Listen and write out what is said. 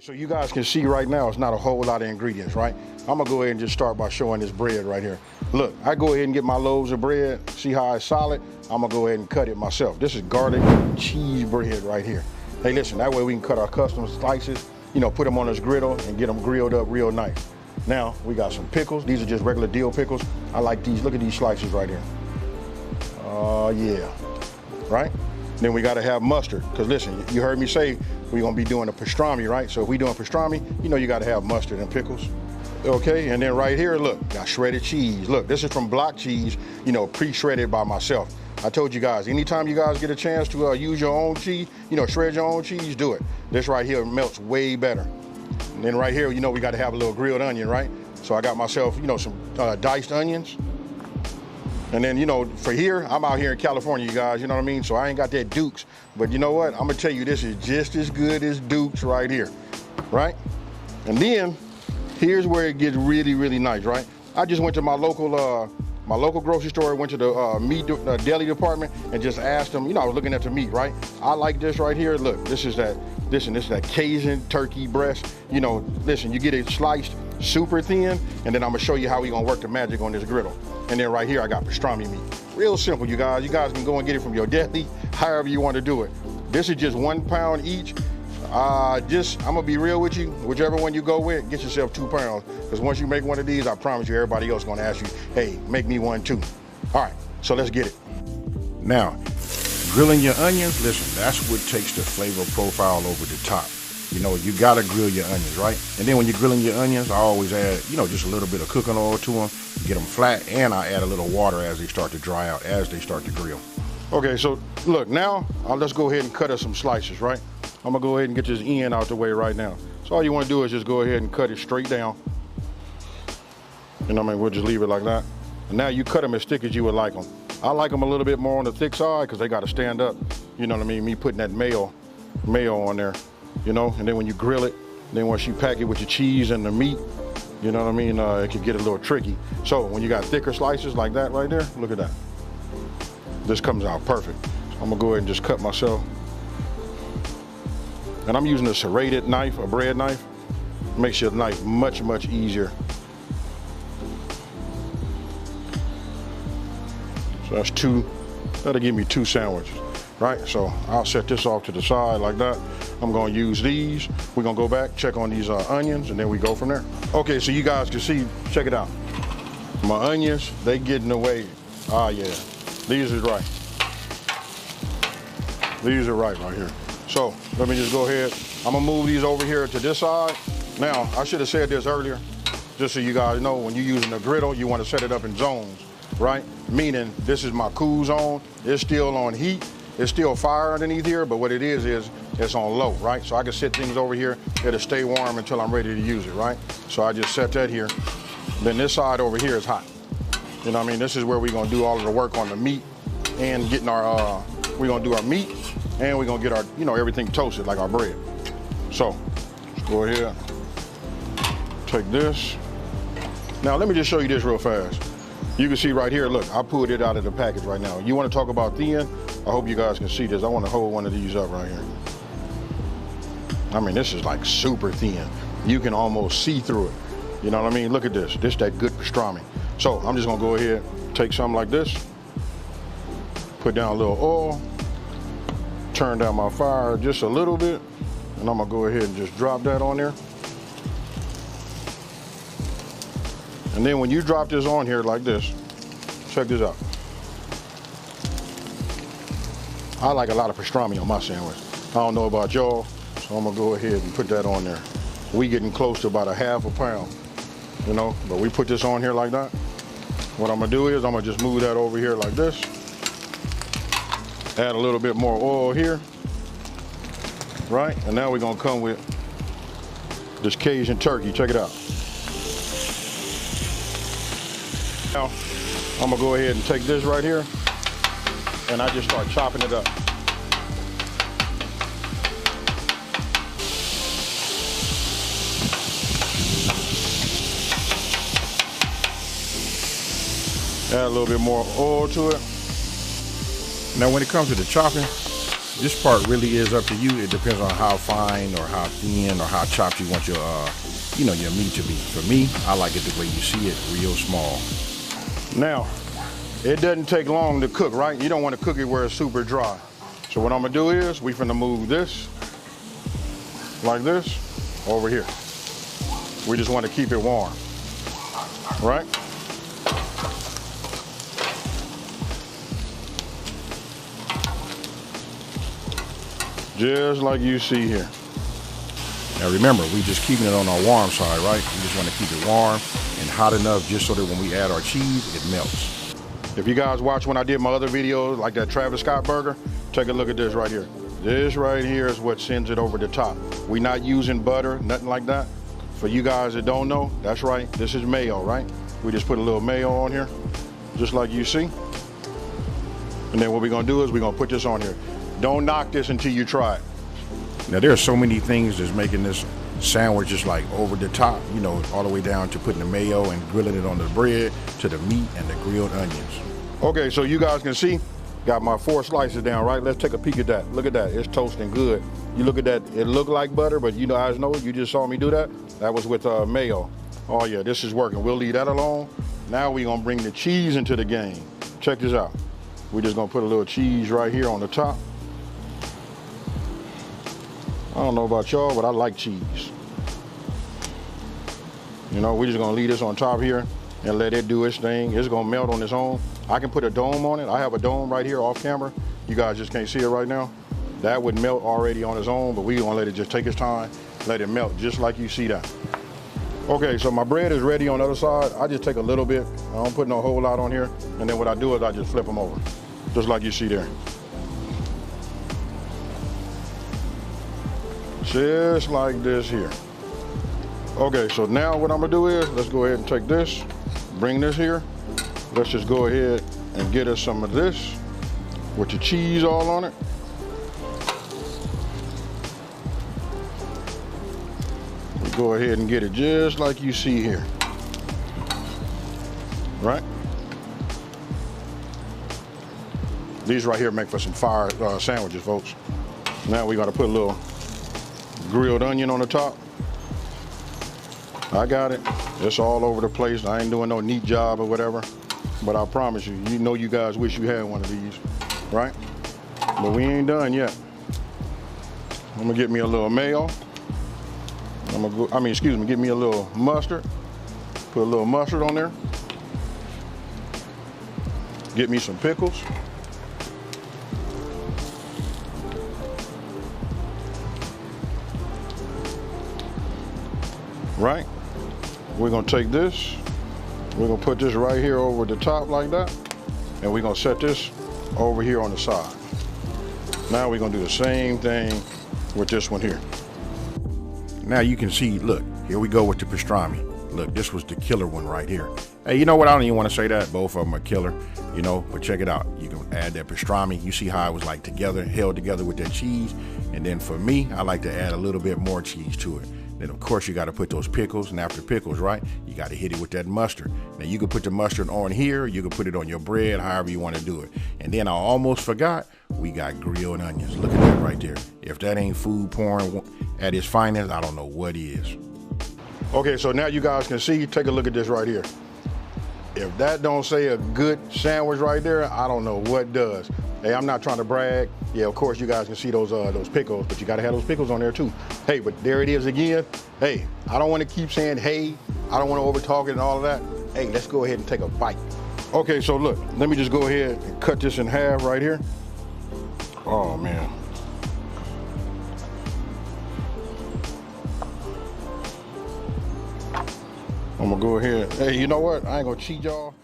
So you guys can see right now, it's not a whole lot of ingredients, right? I'm gonna go ahead and just start by showing this bread right here. Look, I go ahead and get my loaves of bread. See how it's solid? I'm gonna go ahead and cut it myself. This is garlic cheese bread right here. Hey, listen, that way we can cut our custom slices, you know, put them on this griddle and get them grilled up real nice. Now, we got some pickles. These are just regular dill pickles. I like these. Look at these slices right here. Yeah, right? Then we gotta have mustard, because listen, you heard me say we're gonna be doing a pastrami, right? So if we doing pastrami, you know you gotta have mustard and pickles. Okay, and then right here, look, got shredded cheese. Look, this is from block cheese, you know, pre-shredded by myself. I told you guys, anytime you guys get a chance to use your own cheese, you know, shred your own cheese, do it. This right here melts way better. And then right here, you know, we gotta have a little grilled onion, right? So I got myself, you know, some diced onions. And then, you know, for here, I'm out here in California, you guys, you know what I mean? So I ain't got that Duke's. But you know what? I'm gonna tell you, this is just as good as Duke's right here, right? And then, here's where it gets really, really nice, right? I just went to my local grocery store, went to the meat deli department and just asked them, you know, I was looking at the meat, right? I like this right here. Look, this is that Cajun turkey breast. You know, listen, you get it sliced super thin, and then I'm gonna show you how we gonna work the magic on this griddle. And then right here, I got pastrami meat. Real simple, you guys. You guys can go and get it from your deli, however you want to do it. This is just 1 pound each. I'm gonna be real with you. Whichever one you go with, get yourself 2 pounds. Because once you make one of these, I promise you, everybody else is gonna ask you, hey, make me one too. All right, so let's get it. Now, grilling your onions, listen, that's what takes the flavor profile over the top. You know, you gotta grill your onions, right? And then when you're grilling your onions, I always add, you know, just a little bit of cooking oil to them, get them flat, and I add a little water as they start to dry out, as they start to grill. Okay, so look, now let's go ahead and cut us some slices, right? I'm gonna go ahead and get this end out the way right now. So all you wanna do is just go ahead and cut it straight down. You know what I mean? We'll just leave it like that. And now you cut them as thick as you would like them. I like them a little bit more on the thick side because they gotta stand up. You know what I mean? Me putting that mayo on there. You know, and then when you grill it, then once you pack it with your cheese and the meat, you know what I mean, it can get a little tricky. So when you got thicker slices like that right there, look at that. This comes out perfect. So I'm gonna go ahead and just cut myself. And I'm using a serrated knife, a bread knife. Makes your knife much, much easier. So that's that'll give me 2 sandwiches, right? So I'll set this off to the side like that. I'm gonna use these. We're gonna go back, check on these onions, and then we go from there. Okay, so you guys can see, check it out. My onions, they getting away. Ah, yeah, these are right. These are right here. So let me just go ahead. I'm gonna move these over here to this side. Now, I should have said this earlier, just so you guys know, when you're using a griddle, you wanna set it up in zones, right? Meaning, this is my cool zone. It's still on heat. It's still fire underneath here, but what it is it's on low, right? So I can set things over here, it'll stay warm until I'm ready to use it, right? So I just set that here. Then this side over here is hot. You know what I mean? This is where we're gonna do all of the work on the meat and getting our, we're gonna do our meat and we're gonna get our, you know, everything toasted like our bread. So, let's go ahead, take this. Now let me just show you this real fast. You can see right here, look, I pulled it out of the package right now. You wanna talk about thin? I hope you guys can see this. I wanna hold one of these up right here. I mean, this is like super thin. You can almost see through it. You know what I mean? Look at this. This is that good pastrami. So I'm just gonna go ahead, take something like this, put down a little oil, turn down my fire just a little bit, and I'm gonna go ahead and just drop that on there. And then when you drop this on here like this, check this out. I like a lot of pastrami on my sandwich. I don't know about y'all, so I'm gonna go ahead and put that on there. We getting close to about a ½ pound, you know, but we put this on here like that. What I'm gonna do is I'm gonna just move that over here like this. Add a little bit more oil here, right? And now we're gonna come with this Cajun turkey, check it out. Now, I'm gonna go ahead and take this right here, and I just start chopping it up. Add a little bit more oil to it. Now when it comes to the chopping, this part really is up to you. It depends on how fine or how thin or how chopped you want your, your meat to be. For me, I like it the way you see it, real small. Now, it doesn't take long to cook, right? You don't want to cook it where it's super dry. So what I'm gonna do is, we finna move this, like this, over here. We just want to keep it warm, right? Just like you see here. Now remember, we just keeping it on our warm side, right? We just want to keep it warm and hot enough just so that when we add our cheese, it melts. If you guys watch when I did my other videos, like that Travis Scott burger, take a look at this right here. This right here is what sends it over the top. We're not using butter, nothing like that. For you guys that don't know, that's right, this is mayo, right? We just put a little mayo on here, just like you see. And then what we're gonna do is we're gonna put this on here. Don't knock this until you try it. Now there are so many things that's making this sandwich just like over the top, all the way down to putting the mayo and grilling it on the bread, to the meat and the grilled onions. Okay, so you guys can see, got my 4 slices down, right? Let's take a peek at that. Look at that, it's toasting good. You look at that, it looked like butter, but you guys know, you just saw me do that. That was with mayo. Oh yeah, this is working. We'll leave that alone. Now we're gonna bring the cheese into the game. Check this out. We're just gonna put a little cheese right here on the top. I don't know about y'all, but I like cheese. We're just gonna leave this on top here and let it do its thing. It's gonna melt on its own. I can put a dome on it. I have a dome right here off camera. You guys just can't see it right now. That would melt already on its own, but we're gonna let it just take its time, let it melt just like you see that. Okay, so my bread is ready on the other side. I just take a little bit. I don't put no whole lot on here. And then what I do is I just flip them over, just like you see there. Just like this here. Okay, so now what I'm gonna do is, let's go ahead and take this, bring this here. Let's just go ahead and get us some of this with the cheese all on it. We go ahead and get it just like you see here, right? These right here make for some fire sandwiches, folks. Now we gotta put a little grilled onion on the top. I got it. It's all over the place. I ain't doing no neat job or whatever, but I promise you, you guys wish you had one of these, right? But we ain't done yet. I'm gonna get me a little mayo. Get me a little mustard. Put a little mustard on there. Get me some pickles. Right? We're gonna take this, we're gonna put this right here over the top like that, and we're gonna set this over here on the side. Now we're gonna do the same thing with this one here. Now you can see, look, here we go with the pastrami. Look, this was the killer one right here. Hey, you know what? I don't even want to say that. Both of them are killer, but check it out. You can add that pastrami. You see how it was like together, held together with that cheese. And then for me, I like to add a little bit more cheese to it. Then of course you got to put those pickles, and after pickles, right, you got to hit it with that mustard. Now you can put the mustard on here, you can put it on your bread, however you want to do it. And then I almost forgot, we got grilled onions. Look at that right there. If that ain't food porn at its finest, I don't know what is. Okay, so now you guys can see, take a look at this right here. If that don't say a good sandwich right there, I don't know what does. Hey, I'm not trying to brag. Yeah, of course you guys can see those pickles, but you gotta have those pickles on there too. Hey, but there it is again. Hey, I don't want to keep saying hey. I don't want to over talk it and all of that. Hey, let's go ahead and take a bite. Okay, so look, let me just go ahead and cut this in half right here. Oh man. I'm gonna go ahead. Hey, you know what? I ain't gonna cheat y'all.